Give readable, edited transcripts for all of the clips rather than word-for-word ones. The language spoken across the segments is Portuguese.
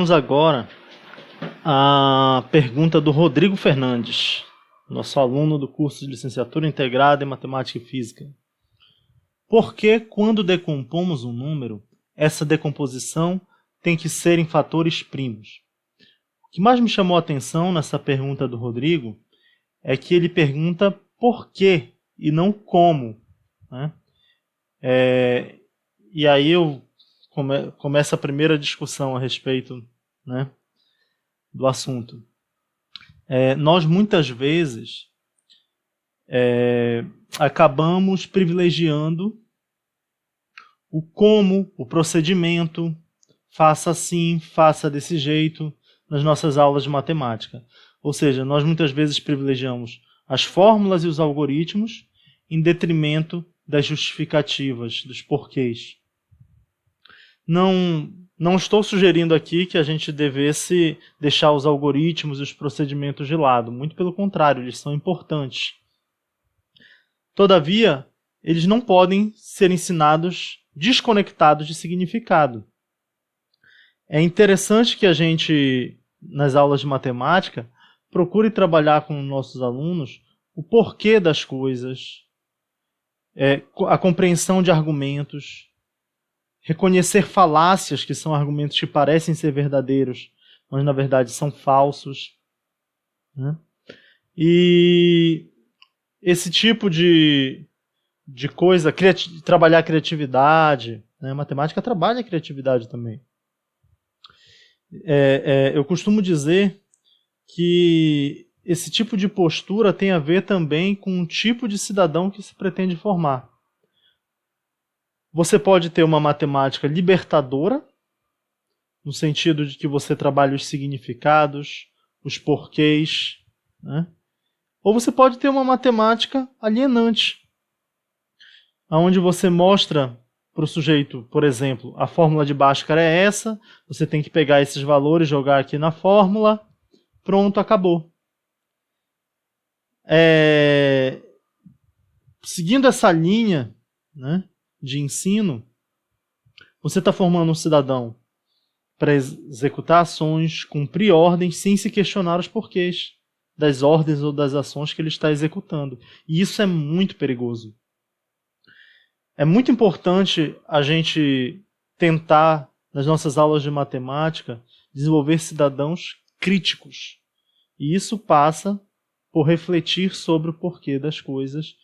Vamos agora à pergunta do Rodrigo Fernandes, nosso aluno do curso de Licenciatura Integrada em Matemática e Física. Por que, quando decompomos um número, essa decomposição tem que ser em fatores primos? O que mais me chamou a atenção nessa pergunta do Rodrigo é que ele pergunta por quê e não como, né? E aí começa a primeira discussão a respeito, né, do assunto. Nós muitas vezes acabamos privilegiando o como, o procedimento, faça assim, faça desse jeito, nas nossas aulas de matemática. Ou seja, nós muitas vezes privilegiamos as fórmulas e os algoritmos em detrimento das justificativas, dos porquês. Não estou sugerindo aqui que a gente devesse deixar os algoritmos e os procedimentos de lado. Muito pelo contrário, eles são importantes. Todavia, eles não podem ser ensinados desconectados de significado. É interessante que a gente, nas aulas de matemática, procure trabalhar com nossos alunos o porquê das coisas, a compreensão de argumentos, reconhecer falácias, que são argumentos que parecem ser verdadeiros, mas na verdade são falsos, né? E esse tipo de coisa, trabalhar a criatividade, né? A matemática trabalha a criatividade também. Eu costumo dizer que esse tipo de postura tem a ver também com o tipo de cidadão que se pretende formar. Você pode ter uma matemática libertadora, no sentido de que você trabalha os significados, os porquês, né? Ou você pode ter uma matemática alienante, onde você mostra para o sujeito, por exemplo, a fórmula de Bhaskara é essa, você tem que pegar esses valores, jogar aqui na fórmula, pronto, acabou. Seguindo essa linha, né, de ensino, você está formando um cidadão para executar ações, cumprir ordens, sem se questionar os porquês das ordens ou das ações que ele está executando. E isso é muito perigoso. É muito importante a gente tentar, nas nossas aulas de matemática, desenvolver cidadãos críticos. E isso passa por refletir sobre o porquê das coisas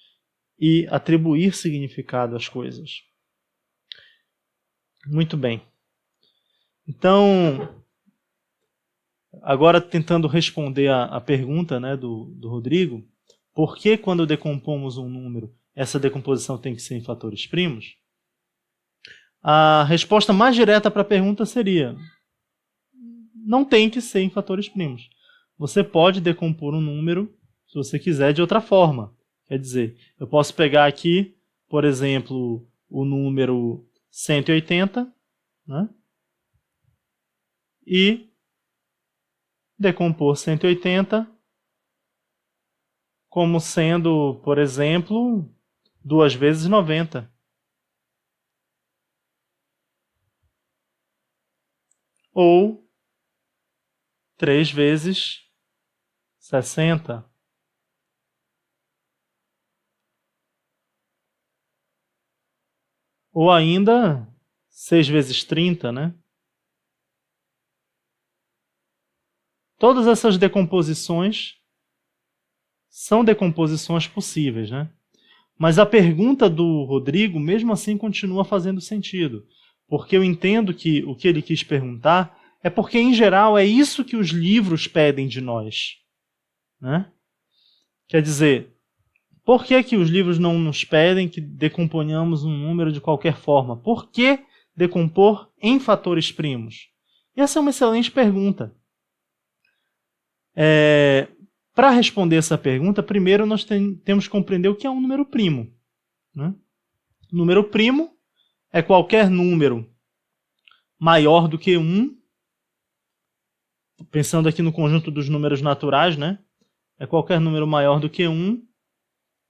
e atribuir significado às coisas. Muito bem. Então, agora tentando responder a pergunta, né, do Rodrigo, por que quando decompomos um número, essa decomposição tem que ser em fatores primos? A resposta mais direta para a pergunta seria: não tem que ser em fatores primos. Você pode decompor um número, se você quiser, de outra forma. Quer dizer, eu posso pegar aqui, por exemplo, o número 180, né, e decompor 180 como sendo, por exemplo, 2 vezes 90. Ou 3 vezes 60. Ou ainda 6 vezes 30, né? Todas essas decomposições são decomposições possíveis, né? Mas a pergunta do Rodrigo, mesmo assim, continua fazendo sentido. Porque eu entendo que o que ele quis perguntar é porque, em geral, é isso que os livros pedem de nós, né? Quer dizer, por que os livros não nos pedem que decomponhamos um número de qualquer forma? Por que decompor em fatores primos? E essa é uma excelente pergunta. Para responder essa pergunta, primeiro nós temos que compreender o que é um número primo, né? Número primo é qualquer número maior do que 1, pensando aqui no conjunto dos números naturais, né? É qualquer número maior do que 1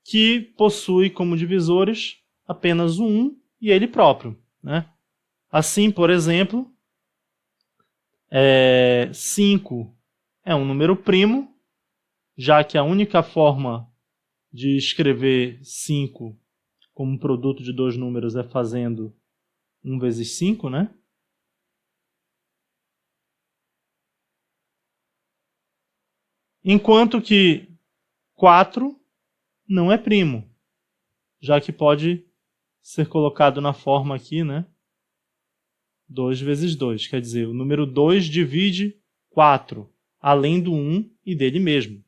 que possui como divisores apenas o 1 e ele próprio, né? Assim, por exemplo, 5 é um número primo, já que a única forma de escrever 5 como produto de dois números é fazendo 1 vezes 5, né? Enquanto que 4 não é primo, já que pode ser colocado na forma aqui, né? 2 vezes 2, quer dizer, o número 2 divide 4, além do 1 e dele mesmo.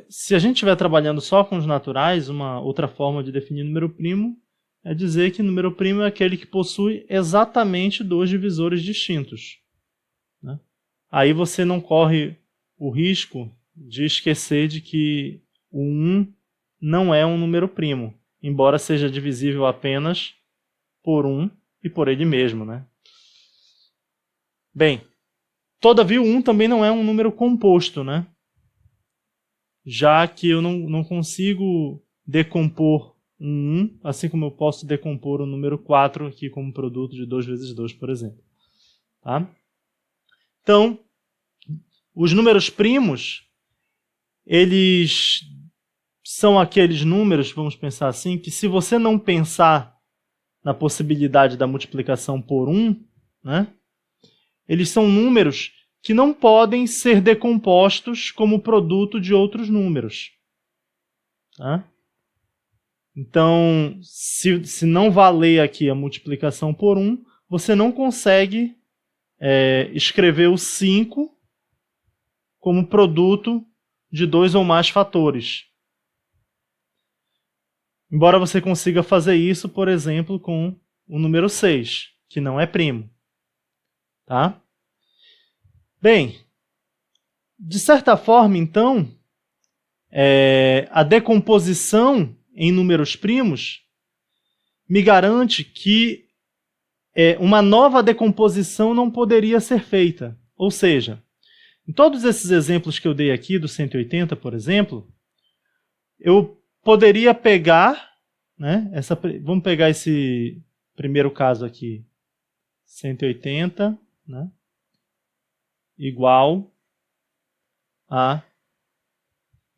Se a gente estiver trabalhando só com os naturais, uma outra forma de definir número primo é dizer que número primo é aquele que possui exatamente dois divisores distintos, né? Aí você não corre o risco de esquecer de que o 1 não é um número primo, embora seja divisível apenas por 1 e por ele mesmo, né? Bem, todavia o 1 também não é um número composto, né? Já que eu não consigo decompor um 1, assim como eu posso decompor o número 4 aqui como produto de 2 vezes 2, por exemplo. Tá? Então, os números primos, eles são aqueles números, vamos pensar assim, que se você não pensar na possibilidade da multiplicação por 1, né, eles são números que não podem ser decompostos como produto de outros números. Tá? Então, se não valer aqui a multiplicação por 1, você não consegue escrever o 5 como produto de dois ou mais fatores. Embora você consiga fazer isso, por exemplo, com o número 6, que não é primo. Tá? Bem, de certa forma, então, a decomposição em números primos me garante que uma nova decomposição não poderia ser feita. Ou seja, em todos esses exemplos que eu dei aqui, do 180, por exemplo, eu poderia pegar, né, vamos pegar esse primeiro caso aqui, 180, né, igual a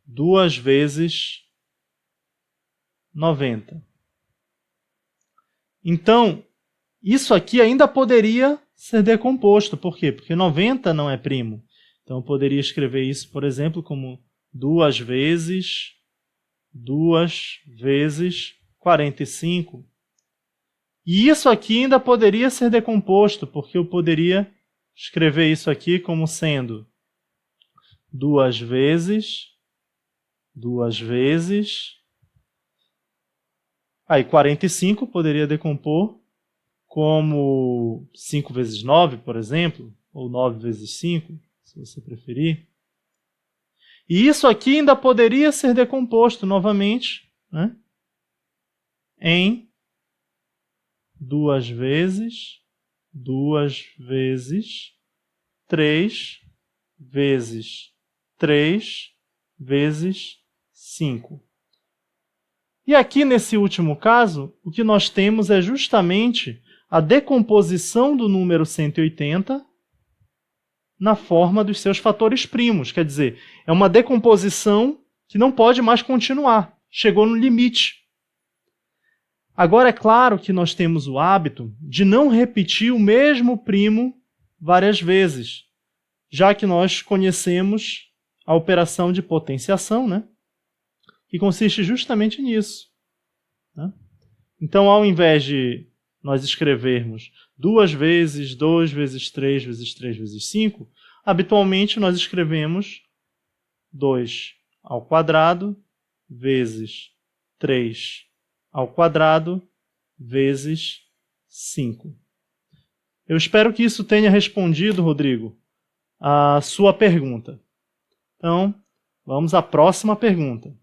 2 vezes 90. Então, isso aqui ainda poderia ser decomposto. Por quê? Porque 90 não é primo. Então, eu poderia escrever isso, por exemplo, como 2 vezes 45. E isso aqui ainda poderia ser decomposto, porque eu poderia escrever isso aqui como sendo 2 vezes. Aí 45 poderia decompor como 5 vezes 9, por exemplo, ou 9 vezes 5, se você preferir. E isso aqui ainda poderia ser decomposto novamente, né, em 2 vezes 3 vezes 3 vezes 5. E aqui, nesse último caso, o que nós temos é justamente a decomposição do número 180 na forma dos seus fatores primos. Quer dizer, é uma decomposição que não pode mais continuar. Chegou no limite. Agora, é claro que nós temos o hábito de não repetir o mesmo primo várias vezes, já que nós conhecemos a operação de potenciação, né, que consiste justamente nisso. Né? Então, ao invés de nós escrevermos 2 vezes 2 vezes 3 vezes 3 vezes 5, habitualmente nós escrevemos 2 ao quadrado vezes 3 ao quadrado vezes 5. Eu espero que isso tenha respondido, Rodrigo, a sua pergunta. Então, vamos à próxima pergunta.